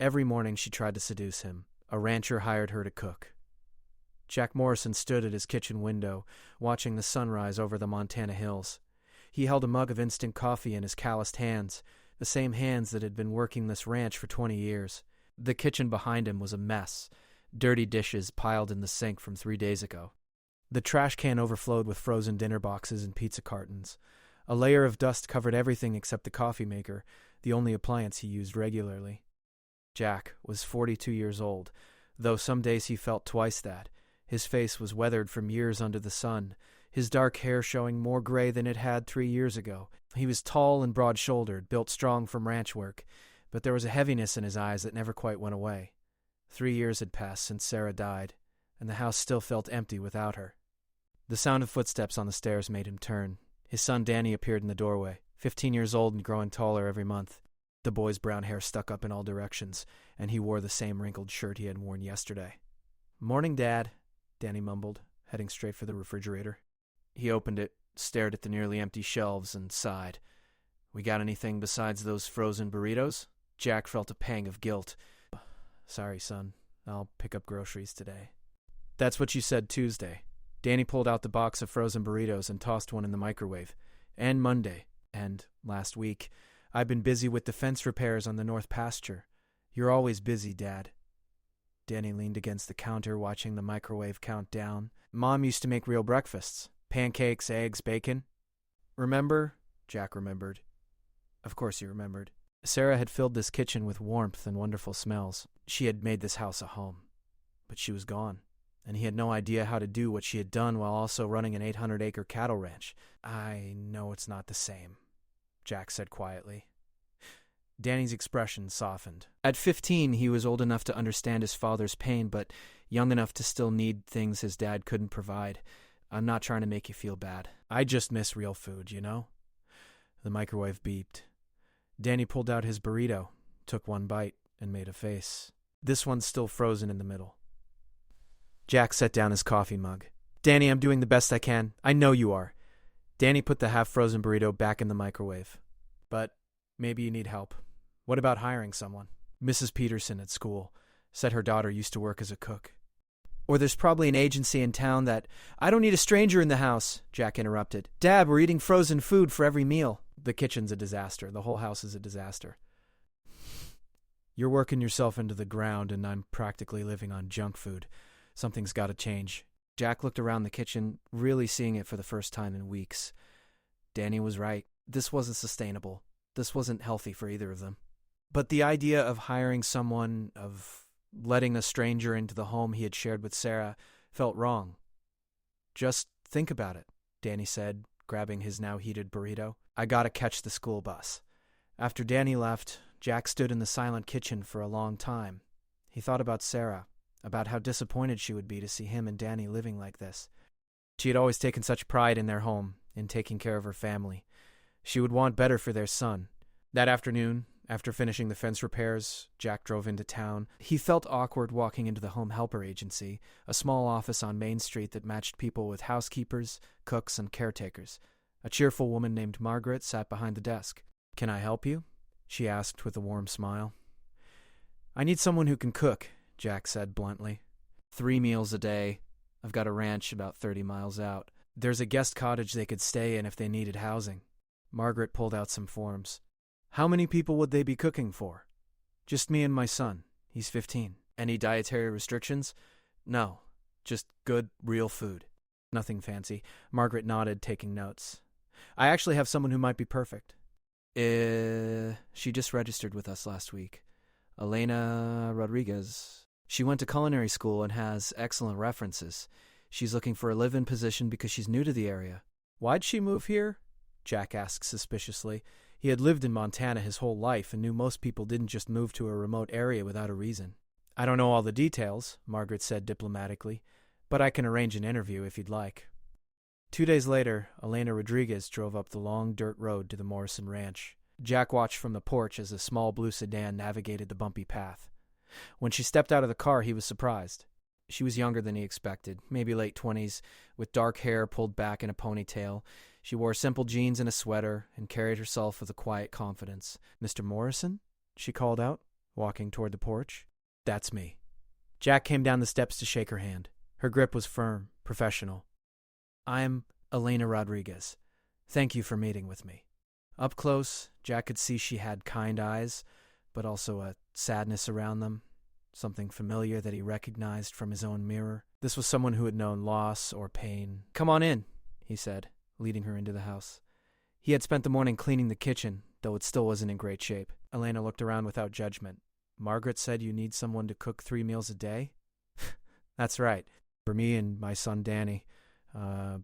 Every morning she tried to seduce him. A rancher hired her to cook. Jack Morrison stood at his kitchen window, watching the sunrise over the Montana hills. He held a mug of instant coffee in his calloused hands, the same hands that had been working this ranch for 20 years. The kitchen behind him was a mess, dirty dishes piled in the sink from 3 days ago. The trash can overflowed with frozen dinner boxes and pizza cartons. A layer of dust covered everything except the coffee maker, the only appliance he used regularly. Jack was 42 years old, though some days he felt twice that. His face was weathered from years under the sun, his dark hair showing more gray than it had 3 years ago. He was tall and broad-shouldered, built strong from ranch work, but there was a heaviness in his eyes that never quite went away. 3 years had passed since Sarah died, and the house still felt empty without her. The sound of footsteps on the stairs made him turn. His son Danny appeared in the doorway, 15 years old and growing taller every month. The boy's brown hair stuck up in all directions, and he wore the same wrinkled shirt he had worn yesterday. "Morning, Dad," Danny mumbled, heading straight for the refrigerator. He opened it, stared at the nearly empty shelves, and sighed. "We got anything besides those frozen burritos?" Jack felt a pang of guilt. "Sorry, son. I'll pick up groceries today." "That's what you said Tuesday." Danny pulled out the box of frozen burritos and tossed one in the microwave. "And Monday. And last week. I've been busy with the fence repairs on the north pasture. You're always busy, Dad." Danny leaned against the counter, watching the microwave count down. "Mom used to make real breakfasts. Pancakes, eggs, bacon." "Remember?" Jack remembered. Of course he remembered. Sarah had filled this kitchen with warmth and wonderful smells. She had made this house a home. But she was gone, and he had no idea how to do what she had done while also running an 800-acre cattle ranch. "I know it's not the same," Jack said quietly. Danny's expression softened. At 15, he was old enough to understand his father's pain, but young enough to still need things his dad couldn't provide. "I'm not trying to make you feel bad. I just miss real food, you know?" The microwave beeped. Danny pulled out his burrito, took one bite, and made a face. "This one's still frozen in the middle." Jack set down his coffee mug. "Danny, I'm doing the best I can. I know you are." Danny put the half-frozen burrito back in the microwave. "But maybe you need help. What about hiring someone?" Mrs. Peterson at school said her daughter used to work as a cook. "Or there's probably an agency in town that—" "I don't need a stranger in the house," Jack interrupted. "Dad, we're eating frozen food for every meal." "The kitchen's a disaster. The whole house is a disaster. You're working yourself into the ground, and I'm practically living on junk food. Something's got to change." Jack looked around the kitchen, really seeing it for the first time in weeks. Danny was right. This wasn't sustainable. This wasn't healthy for either of them. But the idea of hiring someone, of letting a stranger into the home he had shared with Sarah, felt wrong. "Just think about it," Danny said, grabbing his now heated burrito. "I gotta catch the school bus." After Danny left, Jack stood in the silent kitchen for a long time. He thought about Sarah, about how disappointed she would be to see him and Danny living like this. She had always taken such pride in their home, in taking care of her family. She would want better for their son. That afternoon, after finishing the fence repairs, Jack drove into town. He felt awkward walking into the home helper agency, a small office on Main Street that matched people with housekeepers, cooks, and caretakers. A cheerful woman named Margaret sat behind the desk. "Can I help you?" she asked with a warm smile. "I need someone who can cook," Jack said bluntly. 3 meals a day. I've got a ranch about 30 miles out. There's a guest cottage they could stay in if they needed housing." Margaret pulled out some forms. "How many people would they be cooking for?" "Just me and my son. He's 15. "Any dietary restrictions?" "No. Just good, real food." "Nothing fancy." Margaret nodded, taking notes. "I actually have someone who might be perfect." She just registered with us last week. Elena Rodriguez. She went to culinary school and has excellent references. She's looking for a live-in position because she's new to the area." "Why'd she move here?" Jack asked suspiciously. He had lived in Montana his whole life and knew most people didn't just move to a remote area without a reason. "I don't know all the details," Margaret said diplomatically, "but I can arrange an interview if you'd like." 2 days later, Elena Rodriguez drove up the long dirt road to the Morrison Ranch. Jack watched from the porch as a small blue sedan navigated the bumpy path. When she stepped out of the car, he was surprised. She was younger than he expected, maybe late 20s, with dark hair pulled back in a ponytail. She wore simple jeans and a sweater, and carried herself with a quiet confidence. "Mr. Morrison?" she called out. walking toward the porch. That's me. Jack came down the steps to shake her hand. Her grip was firm, professional. I'm Elena Rodriguez. Thank you for meeting with me. Up close, Jack could see she had kind eyes, but also a sadness around them, something familiar that he recognized from his own mirror. This was someone who had known loss or pain. Come on in, he said, leading her into the house. He had spent the morning cleaning the kitchen, though it still wasn't in great shape. Elena looked around without judgment. Margaret said you need someone to cook 3 meals a day? That's right. For me and my son Danny.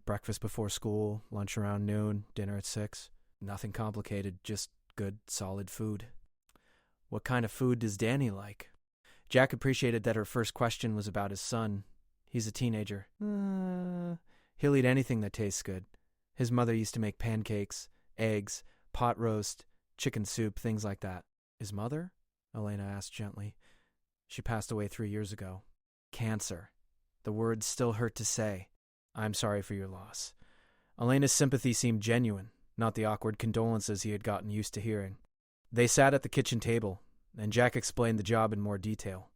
Breakfast before school, lunch around noon, dinner at 6. Nothing complicated, just good, solid food. What kind of food does Danny like? Jack appreciated that her first question was about his son. He's a teenager. He'll eat anything that tastes good. His mother used to make pancakes, eggs, pot roast, chicken soup, things like that. His mother? Elena asked gently. She passed away 3 years ago. Cancer. The words still hurt to say. I'm sorry for your loss. Elena's sympathy seemed genuine, not the awkward condolences he had gotten used to hearing. They sat at the kitchen table, and Jack explained the job in more detail.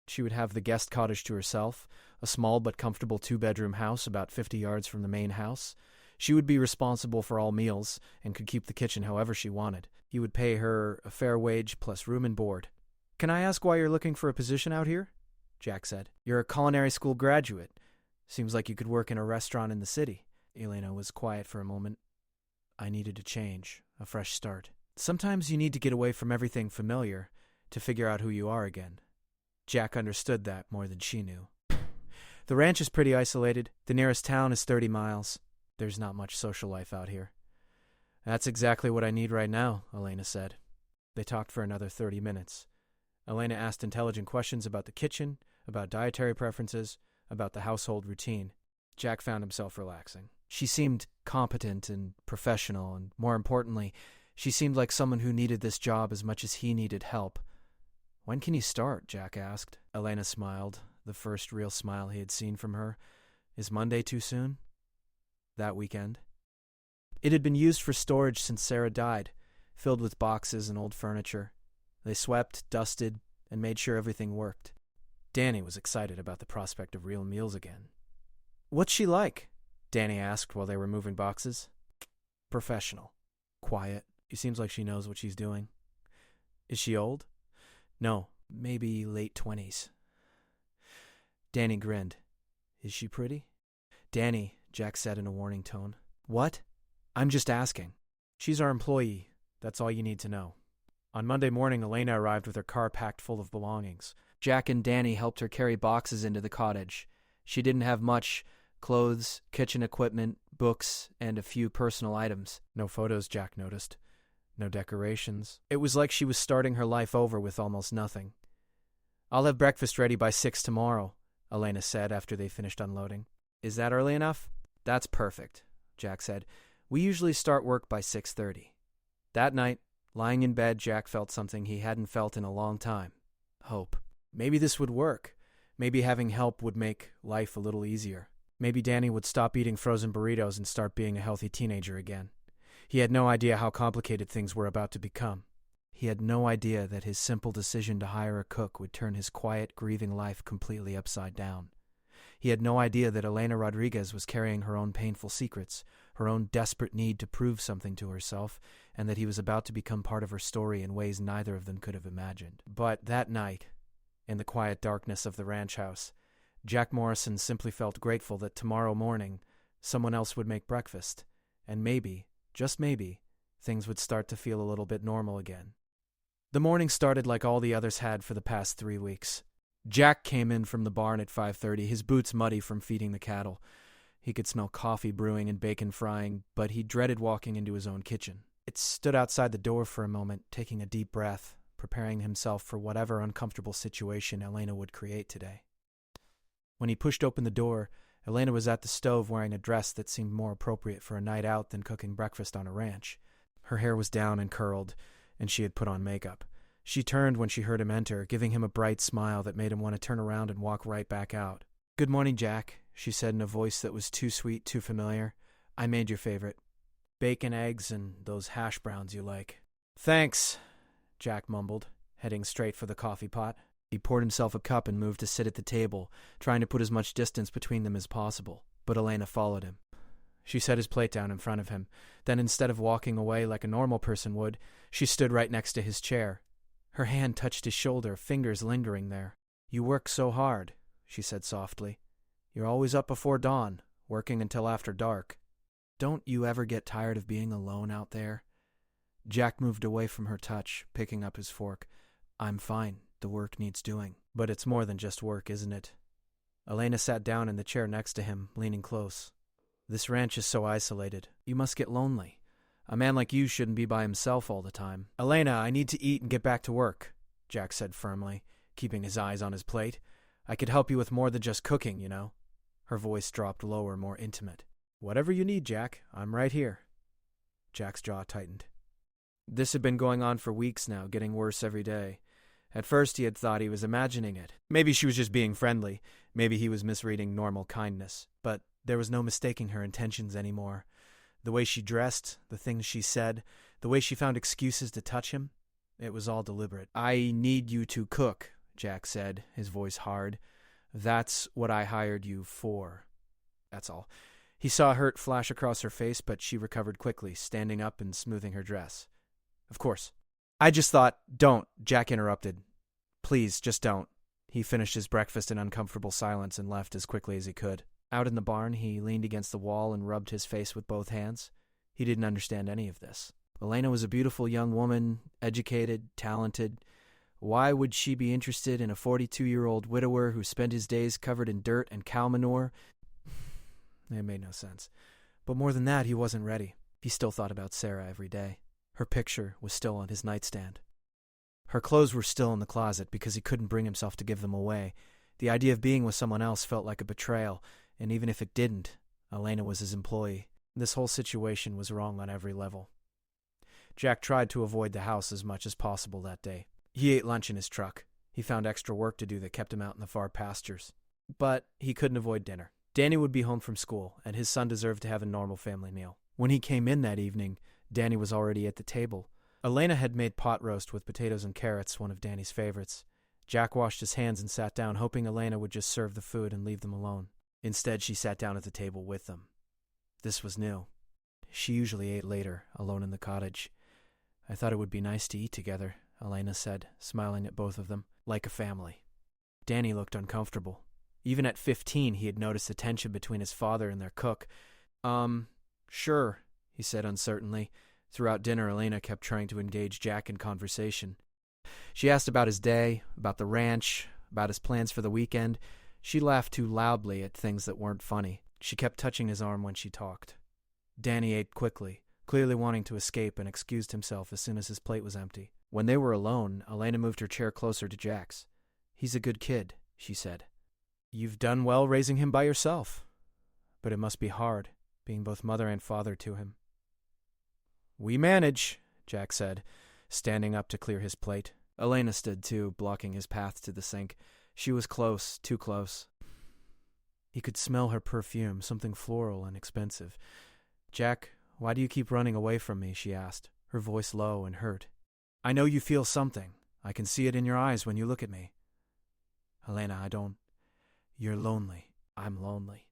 She would have the guest cottage to herself, a small but comfortable 2-bedroom house about 50 yards from the main house. She would be responsible for all meals and could keep the kitchen however she wanted. He would pay her a fair wage plus room and board. Can I ask why you're looking for a position out here? Jack said. You're a culinary school graduate. Seems like you could work in a restaurant in the city. Elena was quiet for a moment. I needed a change, a fresh start. Sometimes you need to get away from everything familiar to figure out who you are again. Jack understood that more than she knew. The ranch is pretty isolated. The nearest town is 30 miles. There's not much social life out here. That's exactly what I need right now, Elena said. They talked for another 30 minutes. Elena asked intelligent questions about the kitchen, about dietary preferences, about the household routine. Jack found himself relaxing. She seemed competent and professional, and more importantly, she seemed like someone who needed this job as much as he needed help. When can you start? Jack asked. Elena smiled, the first real smile he had seen from her. Is Monday too soon? That weekend. It had been used for storage since Sarah died, filled with boxes and old furniture. They swept, dusted, and made sure everything worked. Danny was excited about the prospect of real meals again. What's she like? Danny asked while they were moving boxes. Professional. Quiet. She seems like she knows what she's doing. Is she old? No, maybe late 20s. Danny grinned. Is she pretty? Danny, Jack said in a warning tone. What? I'm just asking. She's our employee. That's all you need to know. On Monday morning, Elena arrived with her car packed full of belongings. Jack and Danny helped her carry boxes into the cottage. She didn't have much: clothes, kitchen equipment, books, and a few personal items. No photos, Jack noticed. No decorations. It was like she was starting her life over with almost nothing. I'll have breakfast ready by 6 tomorrow, Elena said after they finished unloading. Is that early enough? That's perfect, Jack said. We usually start work by 6:30. That night, lying in bed, Jack felt something he hadn't felt in a long time. Hope. Maybe this would work. Maybe having help would make life a little easier. Maybe Danny would stop eating frozen burritos and start being a healthy teenager again. He had no idea how complicated things were about to become. He had no idea that his simple decision to hire a cook would turn his quiet, grieving life completely upside down. He had no idea that Elena Rodriguez was carrying her own painful secrets, her own desperate need to prove something to herself, and that he was about to become part of her story in ways neither of them could have imagined. But that night, in the quiet darkness of the ranch house, Jack Morrison simply felt grateful that tomorrow morning someone else would make breakfast, and maybe, just maybe, things would start to feel a little bit normal again. The morning started like all the others had for the past 3 weeks. Jack came in from the barn at 5:30, his boots muddy from feeding the cattle. He could smell coffee brewing and bacon frying, but he dreaded walking into his own kitchen. It stood outside the door for a moment, taking a deep breath, preparing himself for whatever uncomfortable situation Elena would create today. When he pushed open the door, Elena was at the stove wearing a dress that seemed more appropriate for a night out than cooking breakfast on a ranch. Her hair was down and curled, and she had put on makeup. She turned when she heard him enter, giving him a bright smile that made him want to turn around and walk right back out. "Good morning, Jack," she said in a voice that was too sweet, too familiar. "I made your favorite. Bacon, eggs, and those hash browns you like." "Thanks," Jack mumbled, heading straight for the coffee pot. He poured himself a cup and moved to sit at the table, trying to put as much distance between them as possible. But Elena followed him. She set his plate down in front of him. Then instead of walking away like a normal person would, she stood right next to his chair. Her hand touched his shoulder, fingers lingering there. "You work so hard," she said softly. "You're always up before dawn, working until after dark. Don't you ever get tired of being alone out there?" Jack moved away from her touch, picking up his fork. "I'm fine. The work needs doing." "But it's more than just work, isn't it?" Elena sat down in the chair next to him, leaning close. "This ranch is so isolated. You must get lonely. A man like you shouldn't be by himself all the time." "Elena, I need to eat and get back to work," Jack said firmly, keeping his eyes on his plate. "I could help you with more than just cooking, you know." Her voice dropped lower, more intimate. "Whatever you need, Jack. I'm right here." Jack's jaw tightened. This had been going on for weeks now, getting worse every day. At first he had thought he was imagining it. Maybe she was just being friendly. Maybe he was misreading normal kindness. But there was no mistaking her intentions anymore. The way she dressed, the things she said, the way she found excuses to touch him, it was all deliberate. "I need you to cook," Jack said, his voice hard. "That's what I hired you for. That's all." He saw hurt flash across her face, but she recovered quickly, standing up and smoothing her dress. "Of course." "I just thought—" "Don't," Jack interrupted. "Please, just don't." He finished his breakfast in uncomfortable silence and left as quickly as he could. Out in the barn, he leaned against the wall and rubbed his face with both hands. He didn't understand any of this. Elena was a beautiful young woman, educated, talented. Why would she be interested in a 42-year-old widower who spent his days covered in dirt and cow manure? It made no sense. But more than that, he wasn't ready. He still thought about Sarah every day. Her picture was still on his nightstand. Her clothes were still in the closet because he couldn't bring himself to give them away. The idea of being with someone else felt like a betrayal, and even if it didn't, Elena was his employee. This whole situation was wrong on every level. Jack tried to avoid the house as much as possible that day. He ate lunch in his truck. He found extra work to do that kept him out in the far pastures. But he couldn't avoid dinner. Danny would be home from school, and his son deserved to have a normal family meal. When he came in that evening, Danny was already at the table. Elena had made pot roast with potatoes and carrots, one of Danny's favorites. Jack washed his hands and sat down, hoping Elena would just serve the food and leave them alone. Instead, she sat down at the table with them. This was new. She usually ate later, alone in the cottage. "I thought it would be nice to eat together," Elena said, smiling at both of them, like a family. Danny looked uncomfortable. Even at 15, he had noticed the tension between his father and their cook. Sure," he said uncertainly. Throughout dinner, Elena kept trying to engage Jack in conversation. She asked about his day, about the ranch, about his plans for the weekend. She laughed too loudly at things that weren't funny. She kept touching his arm when she talked. Danny ate quickly, clearly wanting to escape, and excused himself as soon as his plate was empty. When they were alone, Elena moved her chair closer to Jack's. "He's a good kid," she said. "You've done well raising him by yourself. But it must be hard, being both mother and father to him." "We manage," Jack said, standing up to clear his plate. Elena stood too, blocking his path to the sink. She was close, too close. He could smell her perfume, something floral and expensive. "Jack, why do you keep running away from me?" she asked, her voice low and hurt. "I know you feel something. I can see it in your eyes when you look at me." "Elena, I don't. You're lonely. I'm lonely.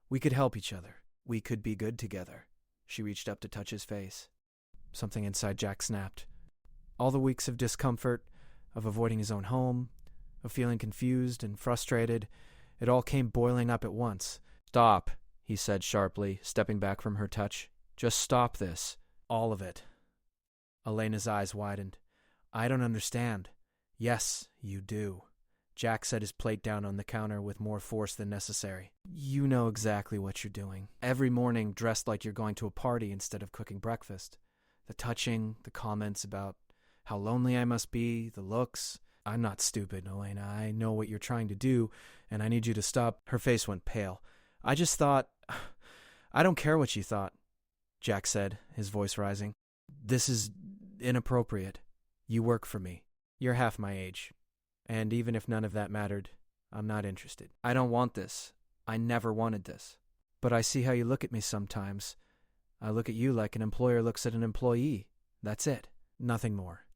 We could help each other. We could be good together." She reached up to touch his face. Something inside Jack snapped. All the weeks of discomfort, of avoiding his own home, of feeling confused and frustrated, it all came boiling up at once. "Stop," he said sharply, stepping back from her touch. "Just stop this. All of it." Elena's eyes widened. "I don't understand." "Yes, you do." Jack set his plate down on the counter with more force than necessary. "You know exactly what you're doing. Every morning dressed like you're going to a party instead of cooking breakfast. The touching, the comments about how lonely I must be, the looks. I'm not stupid, Elena. I know what you're trying to do, and I need you to stop." Her face went pale. "I just thought—" "I don't care what you thought," Jack said, his voice rising. "This is inappropriate. You work for me. You're half my age. And even if none of that mattered, I'm not interested. I don't want this. I never wanted this. But I see how you look at me sometimes. I look at you like an employer looks at an employee. That's it. Nothing more."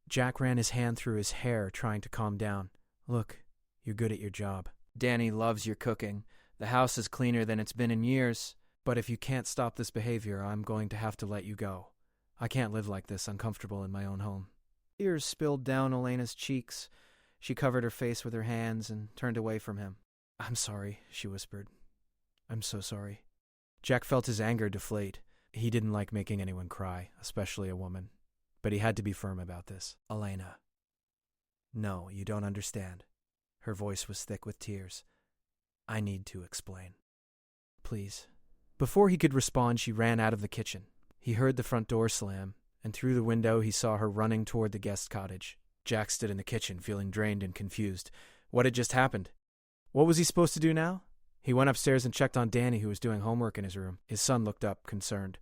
Jack ran his hand through his hair, trying to calm down. Look, you're good at your job. Danny loves your cooking. The house is cleaner than it's been in years. But if you can't stop this behavior, I'm going to have to let you go. I can't live like this, uncomfortable in my own home. Tears spilled down Elena's cheeks. She covered her face with her hands and turned away from him. I'm sorry, she whispered. I'm so sorry. Jack felt his anger deflate. He didn't like making anyone cry, especially a woman. But he had to be firm about this. Elena. No, you don't understand. Her voice was thick with tears. I need to explain. Please. Before he could respond, she ran out of the kitchen. He heard the front door slam, and through the window he saw her running toward the guest cottage. Jack stood in the kitchen, feeling drained and confused. What had just happened? What was he supposed to do now? He went upstairs and checked on Danny, who was doing homework in his room. His son looked up, concerned.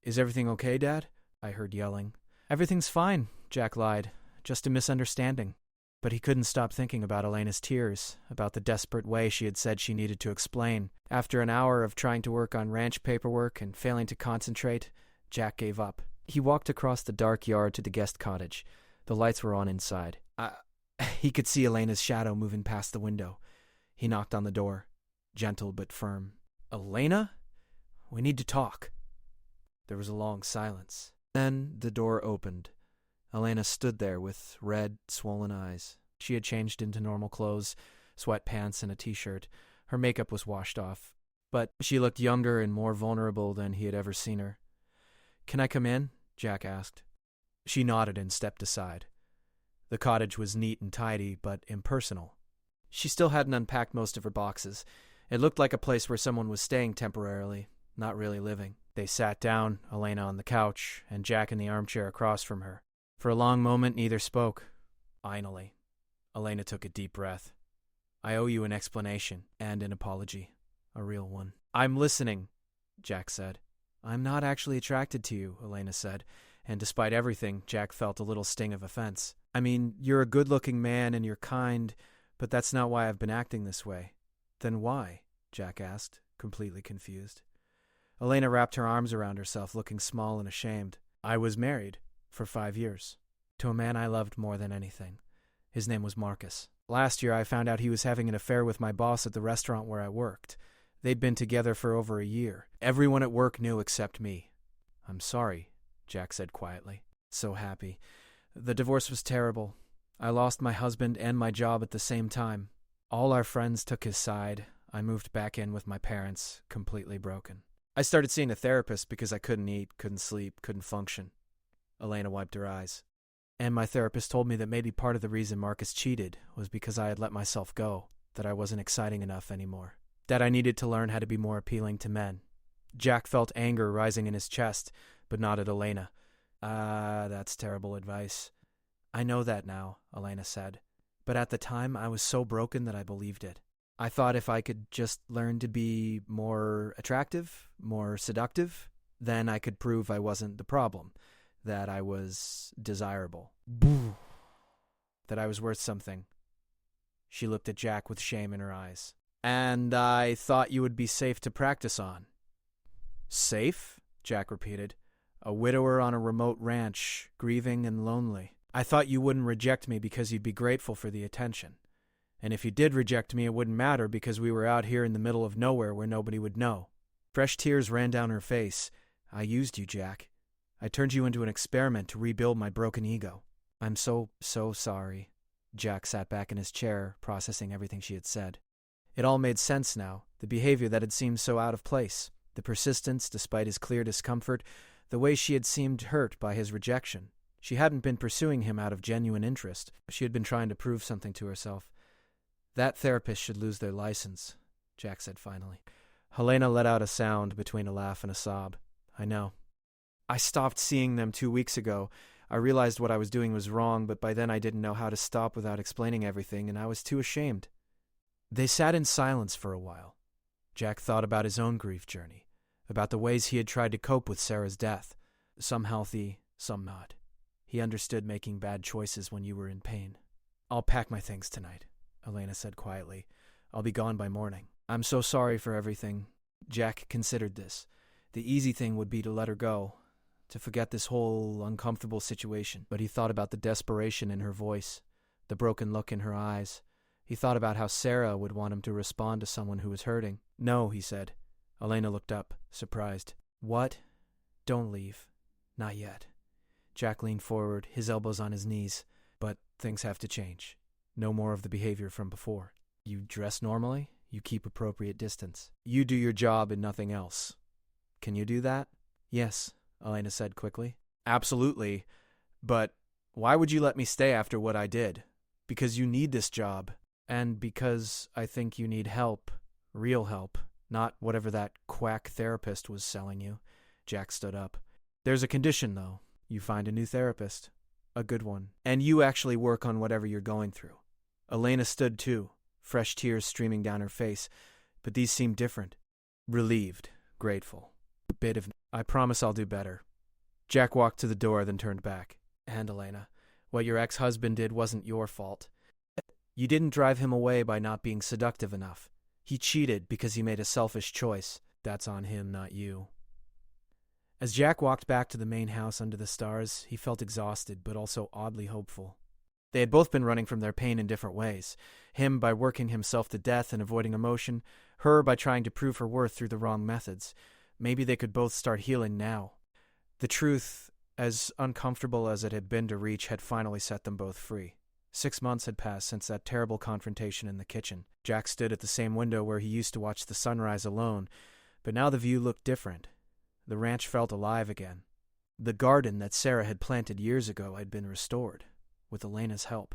Is everything okay, Dad? I heard yelling. Everything's fine, Jack lied. Just a misunderstanding. But he couldn't stop thinking about Elena's tears, about the desperate way she had said she needed to explain. After an hour of trying to work on ranch paperwork and failing to concentrate, Jack gave up. He walked across the dark yard to the guest cottage. The lights were on inside. He could see Elena's shadow moving past the window. He knocked on the door, gentle but firm. Elena? We need to talk. There was a long silence. Then the door opened. Elena stood there with red, swollen eyes. She had changed into normal clothes, sweatpants and a t-shirt. Her makeup was washed off, but she looked younger and more vulnerable than he had ever seen her. Can I come in? Jack asked. She nodded and stepped aside. The cottage was neat and tidy, but impersonal. She still hadn't unpacked most of her boxes. It looked like a place where someone was staying temporarily, not really living. They sat down, Elena on the couch, and Jack in the armchair across from her. For a long moment, neither spoke. Finally, Elena took a deep breath. I owe you an explanation and an apology. A real one. I'm listening, Jack said. I'm not actually attracted to you, Elena said, and despite everything, Jack felt a little sting of offense. I mean, you're a good-looking man and you're kind, but that's not why I've been acting this way. Then why? Jack asked, completely confused. Elena wrapped her arms around herself, looking small and ashamed. I was married for 5 years to a man I loved more than anything. His name was Marcus. Last year I found out he was having an affair with my boss at the restaurant where I worked. They'd been together for over a year. Everyone at work knew except me. I'm sorry, Jack said quietly. So happy. The divorce was terrible. I lost my husband and my job at the same time. All our friends took his side. I moved back in with my parents, completely broken. I started seeing a therapist because I couldn't eat, couldn't sleep, couldn't function. Elena wiped her eyes. And my therapist told me that maybe part of the reason Marcus cheated was because I had let myself go, that I wasn't exciting enough anymore, that I needed to learn how to be more appealing to men. Jack felt anger rising in his chest, but not at Elena. That's terrible advice. I know that now, Elena said. But at the time, I was so broken that I believed it. I thought if I could just learn to be more attractive, more seductive, then I could prove I wasn't the problem, that I was desirable, that I was worth something. She looked at Jack with shame in her eyes. And I thought you would be safe to practice on. Safe? Jack repeated. A widower on a remote ranch, grieving and lonely. I thought you wouldn't reject me because you'd be grateful for the attention. And if you did reject me, it wouldn't matter because we were out here in the middle of nowhere where nobody would know. Fresh tears ran down her face. I used you, Jack. I turned you into an experiment to rebuild my broken ego. I'm so sorry. Jack sat back in his chair, processing everything she had said. It all made sense now, the behavior that had seemed so out of place, the persistence despite his clear discomfort, the way she had seemed hurt by his rejection. She hadn't been pursuing him out of genuine interest. She had been trying to prove something to herself. That therapist should lose their license, Jack said finally. Helena let out a sound between a laugh and a sob. I know. I stopped seeing them 2 weeks ago. I realized what I was doing was wrong, but by then I didn't know how to stop without explaining everything, and I was too ashamed. They sat in silence for a while. Jack thought about his own grief journey, about the ways he had tried to cope with Sarah's death, some healthy, some not. He understood making bad choices when you were in pain. I'll pack my things tonight, Elena said quietly. I'll be gone by morning. I'm so sorry for everything. Jack considered this. The easy thing would be to let her go, to forget this whole uncomfortable situation. But he thought about the desperation in her voice, the broken look in her eyes. He thought about how Sarah would want him to respond to someone who was hurting. "No," he said. Elena looked up, surprised. "What? Don't leave. Not yet." Jack leaned forward, his elbows on his knees. "But things have to change. No more of the behavior from before. You dress normally. You keep appropriate distance. You do your job and nothing else. Can you do that?" "Yes," Elena said quickly. "Absolutely. But why would you let me stay after what I did? Because you need this job. And because I think you need help. Real help. Not whatever that quack therapist was selling you." Jack stood up. "There's a condition, though. You find a new therapist. A good one. And you actually work on whatever you're going through." Elena stood too, fresh tears streaming down her face, but these seemed different. Relieved, grateful. A bit of, "I promise I'll do better." Jack walked to the door, then turned back. "And Elena, what your ex-husband did wasn't your fault. You didn't drive him away by not being seductive enough. He cheated because he made a selfish choice. That's on him, not you." As Jack walked back to the main house under the stars, he felt exhausted, but also oddly hopeful. They had both been running from their pain in different ways. Him by working himself to death and avoiding emotion, her by trying to prove her worth through the wrong methods. Maybe they could both start healing now. The truth, as uncomfortable as it had been to reach, had finally set them both free. 6 months had passed since that terrible confrontation in the kitchen. Jack stood at the same window where he used to watch the sunrise alone, but now the view looked different. The ranch felt alive again. The garden that Sarah had planted years ago had been restored, with Elena's help.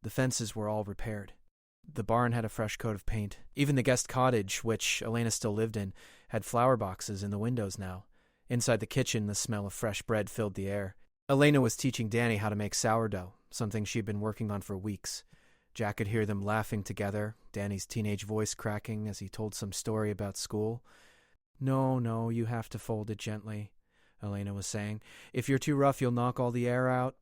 The fences were all repaired. The barn had a fresh coat of paint. Even the guest cottage, which Elena still lived in, had flower boxes in the windows now. Inside the kitchen, the smell of fresh bread filled the air. Elena was teaching Danny how to make sourdough, something she'd been working on for weeks. Jack could hear them laughing together, Danny's teenage voice cracking as he told some story about school. No, you have to fold it gently," Elena was saying. "If you're too rough, you'll knock all the air out."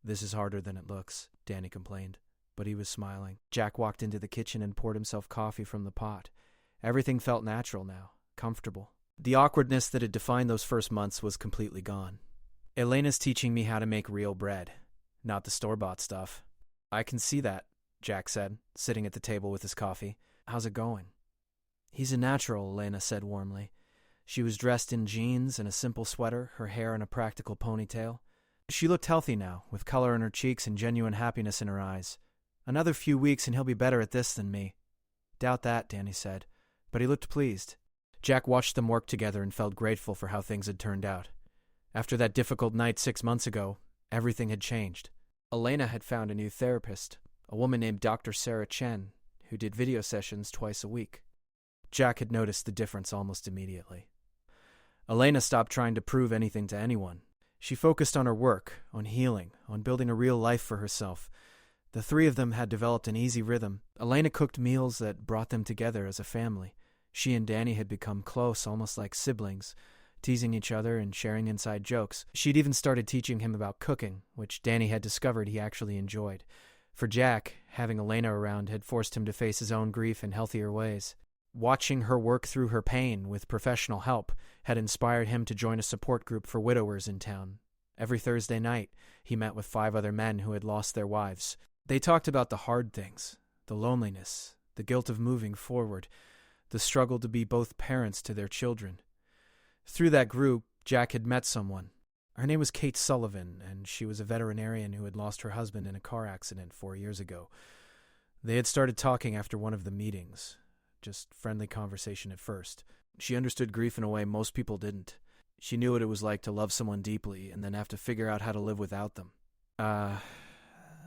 "This is harder than it looks," Danny complained, but he was smiling. Jack walked into the kitchen and poured himself coffee from the pot. Everything felt natural now, comfortable. The awkwardness that had defined those first months was completely gone. "Elena's teaching me how to make real bread, not the store-bought stuff." "I can see that," Jack said, sitting at the table with his coffee. "How's it going?" "He's a natural," Elena said warmly. She was dressed in jeans and a simple sweater, her hair in a practical ponytail. She looked healthy now, with color in her cheeks and genuine happiness in her eyes. "Another few weeks and he'll be better at this than me." "Doubt that," Danny said, but he looked pleased. Jack watched them work together and felt grateful for how things had turned out. After that difficult night 6 months ago, everything had changed. Elena had found a new therapist, a woman named Dr. Sarah Chen, who did video sessions twice a week. Jack had noticed the difference almost immediately. Elena stopped trying to prove anything to anyone. She focused on her work, on healing, on building a real life for herself. The three of them had developed an easy rhythm. Elena cooked meals that brought them together as a family. She and Danny had become close, almost like siblings, teasing each other and sharing inside jokes. She'd even started teaching him about cooking, which Danny had discovered he actually enjoyed. For Jack, having Elena around had forced him to face his own grief in healthier ways. Watching her work through her pain with professional help had inspired him to join a support group for widowers in town. Every Thursday night, he met with 5 other men who had lost their wives. They talked about the hard things, the loneliness, the guilt of moving forward, the struggle to be both parents to their children. Through that group, Jack had met someone. Her name was Kate Sullivan, and she was a veterinarian who had lost her husband in a car accident 4 years ago. They had started talking after one of the meetings. Just friendly conversation at first. She understood grief in a way most people didn't. She knew what it was like to love someone deeply and then have to figure out how to live without them.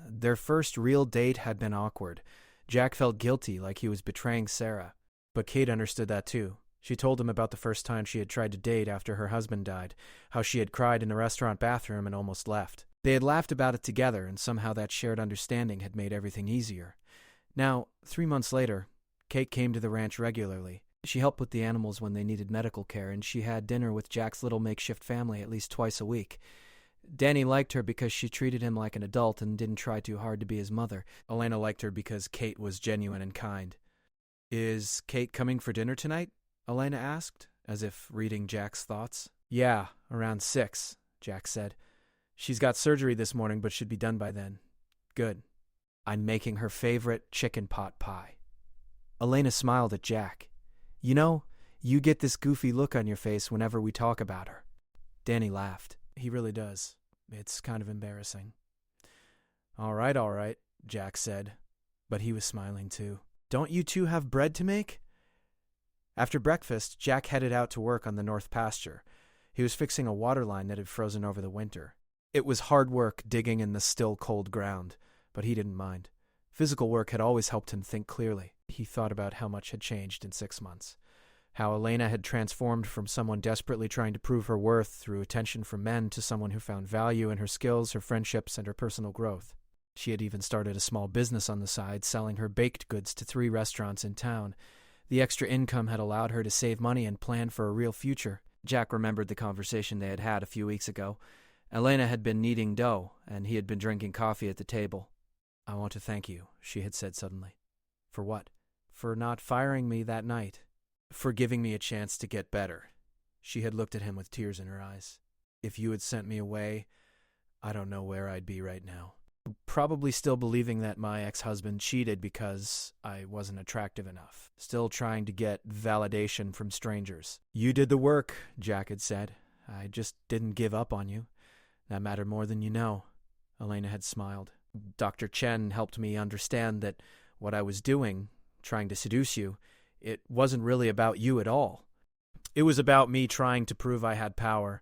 Their first real date had been awkward. Jack felt guilty, like he was betraying Sarah. But Kate understood that too. She told him about the first time she had tried to date after her husband died, how she had cried in a restaurant bathroom and almost left. They had laughed about it together, and somehow that shared understanding had made everything easier. Now, 3 months later, Kate came to the ranch regularly. She helped with the animals when they needed medical care, and she had dinner with Jack's little makeshift family at least twice a week. Danny liked her because she treated him like an adult and didn't try too hard to be his mother. Elena liked her because Kate was genuine and kind. "Is Kate coming for dinner tonight?" Elena asked, as if reading Jack's thoughts. Yeah, around 6, Jack said. She's got surgery this morning, but should be done by then. Good. I'm making her favorite chicken pot pie. Elena smiled at Jack. You know, you get this goofy look on your face whenever we talk about her. Danny laughed. He really does. It's kind of embarrassing. All right, Jack said. But he was smiling too. Don't you two have bread to make? After breakfast, Jack headed out to work on the north pasture. He was fixing a water line that had frozen over the winter. It was hard work digging in the still cold ground, but he didn't mind. Physical work had always helped him think clearly. He thought about how much had changed in 6 months. How Elena had transformed from someone desperately trying to prove her worth through attention from men to someone who found value in her skills, her friendships, and her personal growth. She had even started a small business on the side, selling her baked goods to 3 restaurants in town. The extra income had allowed her to save money and plan for a real future. Jack remembered the conversation they had had a few weeks ago. Elena had been kneading dough, and he had been drinking coffee at the table. I want to thank you, she had said suddenly. For what? For not firing me that night. For giving me a chance to get better. She had looked at him with tears in her eyes. If you had sent me away, I don't know where I'd be right now. Probably still believing that my ex-husband cheated because I wasn't attractive enough. Still trying to get validation from strangers. You did the work, Jack had said. I just didn't give up on you. That mattered more than you know. Elena had smiled. Dr. Chen helped me understand that what I was doing, trying to seduce you, it wasn't really about you at all. It was about me trying to prove I had power,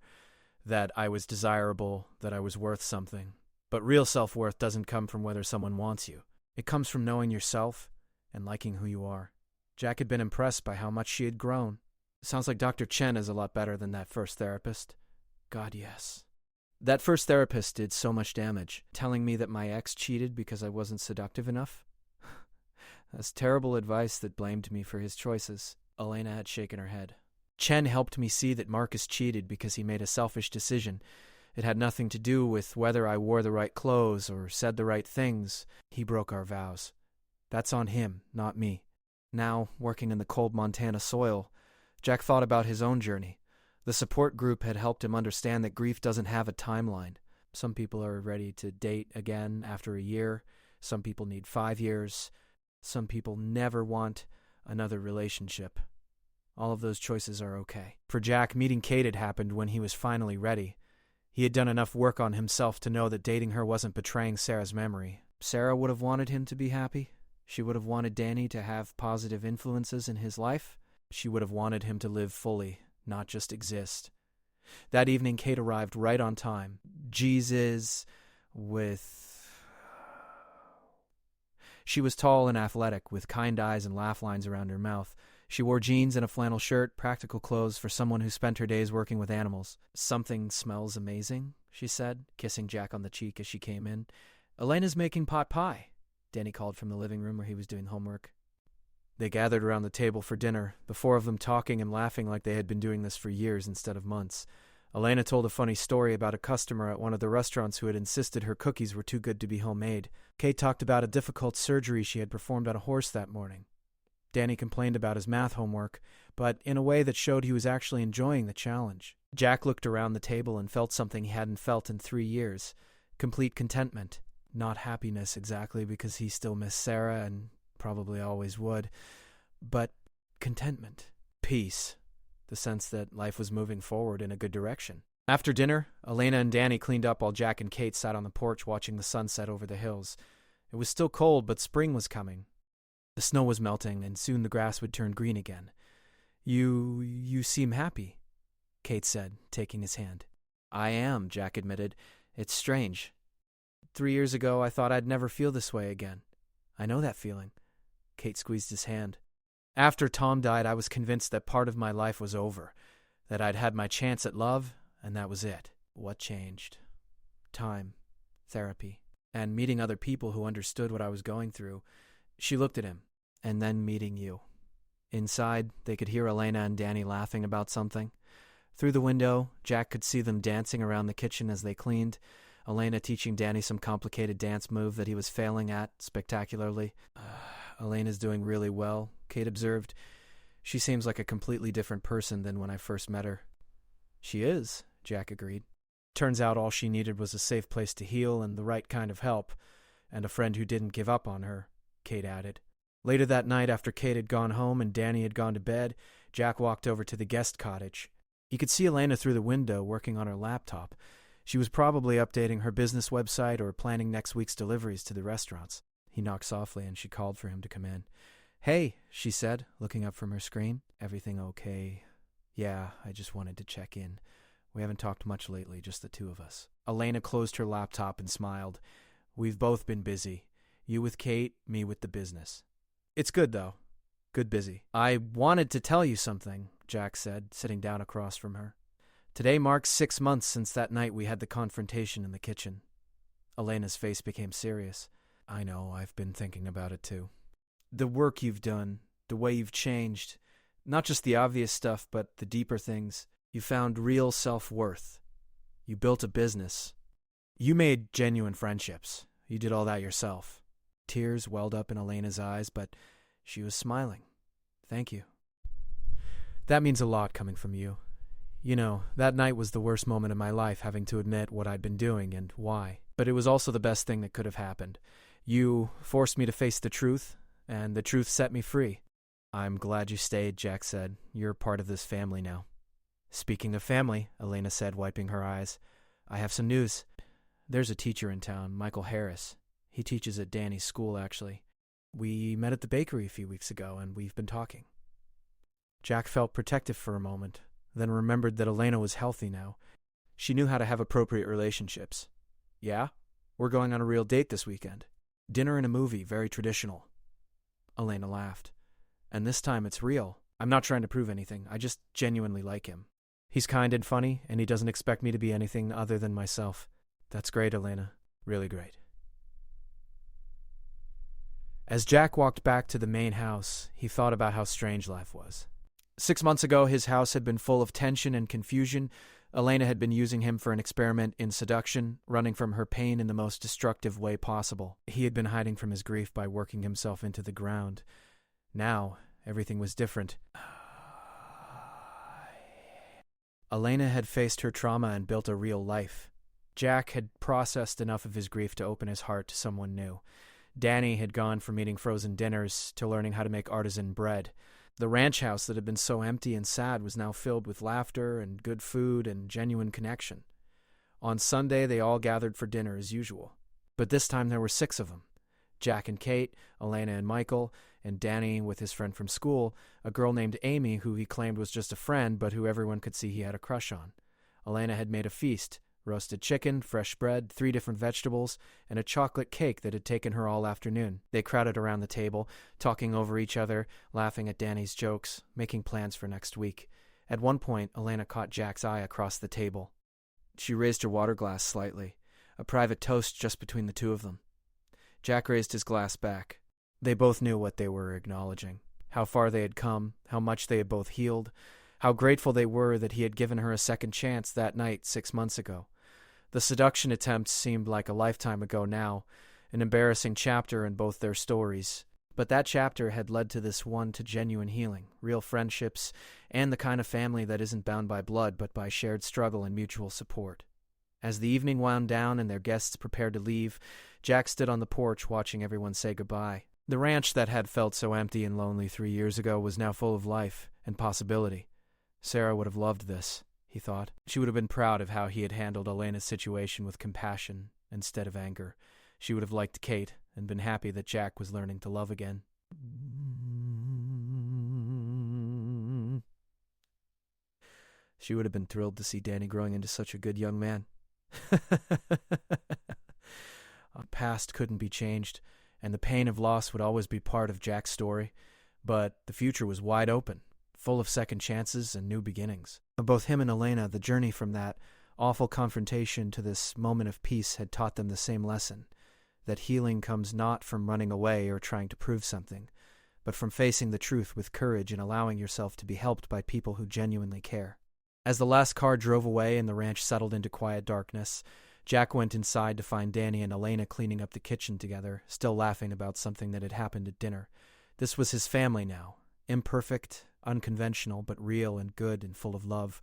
that I was desirable, that I was worth something. But real self-worth doesn't come from whether someone wants you. It comes from knowing yourself and liking who you are. Jack had been impressed by how much she had grown. Sounds like Dr. Chen is a lot better than that first therapist. God, yes. That first therapist did so much damage, telling me that my ex cheated because I wasn't seductive enough. That's terrible advice that blamed me for his choices. Elena had shaken her head. Chen helped me see that Marcus cheated because he made a selfish decision. It had nothing to do with whether I wore the right clothes or said the right things. He broke our vows. That's on him, not me. Now, working in the cold Montana soil, Jack thought about his own journey. The support group had helped him understand that grief doesn't have a timeline. Some people are ready to date again after a year. Some people need 5 years. Some people never want another relationship. All of those choices are okay. For Jack, meeting Kate had happened when he was finally ready. He had done enough work on himself to know that dating her wasn't betraying Sarah's memory. Sarah would have wanted him to be happy. She would have wanted Danny to have positive influences in his life. She would have wanted him to live fully, not just exist. That evening, Kate arrived right on time. Jesus She was tall and athletic, with kind eyes and laugh lines around her mouth. She wore jeans and a flannel shirt, practical clothes for someone who spent her days working with animals. Something smells amazing, she said, kissing Jack on the cheek as she came in. Elena's making pot pie, Danny called from the living room where he was doing homework. They gathered around the table for dinner, the 4 of them talking and laughing like they had been doing this for years instead of months. Elena told a funny story about a customer at one of the restaurants who had insisted her cookies were too good to be homemade. Kate talked about a difficult surgery she had performed on a horse that morning. Danny complained about his math homework, but in a way that showed he was actually enjoying the challenge. Jack looked around the table and felt something he hadn't felt in 3 years. Complete contentment. Not happiness exactly, because he still missed Sarah and probably always would, but contentment. Peace. The sense that life was moving forward in a good direction. After dinner, Elena and Danny cleaned up while Jack and Kate sat on the porch watching the sunset over the hills. It was still cold, but spring was coming. The snow was melting, and soon the grass would turn green again. You seem happy, Kate said, taking his hand. I am, Jack admitted. It's strange. 3 years ago, I thought I'd never feel this way again. I know that feeling. Kate squeezed his hand. After Tom died, I was convinced that part of my life was over, that I'd had my chance at love, and that was it. What changed? Time, therapy, and meeting other people who understood what I was going through. She looked at him, and then meeting you. Inside, they could hear Elena and Danny laughing about something. Through the window, Jack could see them dancing around the kitchen as they cleaned, Elena teaching Danny some complicated dance move that he was failing at spectacularly. Elena's doing really well, Kate observed. She seems like a completely different person than when I first met her. She is, Jack agreed. Turns out all she needed was a safe place to heal and the right kind of help, and a friend who didn't give up on her, Kate added. Later that night, after Kate had gone home and Danny had gone to bed, Jack walked over to the guest cottage. He could see Elena through the window working on her laptop. She was probably updating her business website or planning next week's deliveries to the restaurants. He knocked softly and she called for him to come in. "Hey," she said, looking up from her screen. "Everything okay?" "Yeah, I just wanted to check in. We haven't talked much lately, just the two of us." Elena closed her laptop and smiled. "We've both been busy. You with Kate, me with the business. It's good, though. Good busy." "I wanted to tell you something," Jack said, sitting down across from her. "Today marks 6 months since that night we had the confrontation in the kitchen." Elena's face became serious. "I know, I've been thinking about it too. The work you've done, the way you've changed, not just the obvious stuff, but the deeper things. You found real self-worth. You built a business. You made genuine friendships. You did all that yourself." Tears welled up in Elena's eyes, but she was smiling. "Thank you. That means a lot coming from you. You know, that night was the worst moment of my life, having to admit what I'd been doing and why. But it was also the best thing that could have happened. You forced me to face the truth, and the truth set me free." "I'm glad you stayed," Jack said. "You're part of this family now." "Speaking of family," Elena said, wiping her eyes, "I have some news. There's a teacher in town, Michael Harris. He teaches at Danny's school, actually. We met at the bakery a few weeks ago, and we've been talking." Jack felt protective for a moment, then remembered that Elena was healthy now. She knew how to have appropriate relationships. "Yeah? We're going on a real date this weekend. Dinner and a movie, very traditional." Elena laughed. "And this time it's real. I'm not trying to prove anything. I just genuinely like him. He's kind and funny, and he doesn't expect me to be anything other than myself." "That's great, Elena. Really great." As Jack walked back to the main house, he thought about how strange life was. 6 months ago, his house had been full of tension and confusion. Elena had been using him for an experiment in seduction, running from her pain in the most destructive way possible. He had been hiding from his grief by working himself into the ground. Now, everything was different. Elena had faced her trauma and built a real life. Jack had processed enough of his grief to open his heart to someone new. Danny had gone from eating frozen dinners to learning how to make artisan bread. The ranch house that had been so empty and sad was now filled with laughter and good food and genuine connection. On Sunday, they all gathered for dinner as usual. But this time there were 6 of them. Jack and Kate, Elena and Michael, and Danny with his friend from school, a girl named Amy who he claimed was just a friend but who everyone could see he had a crush on. Elena had made a feast: roasted chicken, fresh bread, 3 different vegetables, and a chocolate cake that had taken her all afternoon. They crowded around the table, talking over each other, laughing at Danny's jokes, making plans for next week. At one point, Elena caught Jack's eye across the table. She raised her water glass slightly, a private toast just between the two of them. Jack raised his glass back. They both knew what they were acknowledging, how far they had come, how much they had both healed, how grateful they were that he had given her a second chance that night 6 months ago. The seduction attempt seemed like a lifetime ago now, an embarrassing chapter in both their stories. But that chapter had led to this one, to genuine healing, real friendships, and the kind of family that isn't bound by blood but by shared struggle and mutual support. As the evening wound down and their guests prepared to leave, Jack stood on the porch watching everyone say goodbye. The ranch that had felt so empty and lonely 3 years ago was now full of life and possibility. Sarah would have loved this, he thought. She would have been proud of how he had handled Elena's situation with compassion instead of anger. She would have liked Kate and been happy that Jack was learning to love again. She would have been thrilled to see Danny growing into such a good young man. Our past couldn't be changed, and the pain of loss would always be part of Jack's story, but the future was wide open, full of second chances and new beginnings. Both him and Elena, the journey from that awful confrontation to this moment of peace had taught them the same lesson, that healing comes not from running away or trying to prove something, but from facing the truth with courage and allowing yourself to be helped by people who genuinely care. As the last car drove away and the ranch settled into quiet darkness, Jack went inside to find Danny and Elena cleaning up the kitchen together, still laughing about something that had happened at dinner. This was his family now, imperfect, unconventional, but real and good and full of love.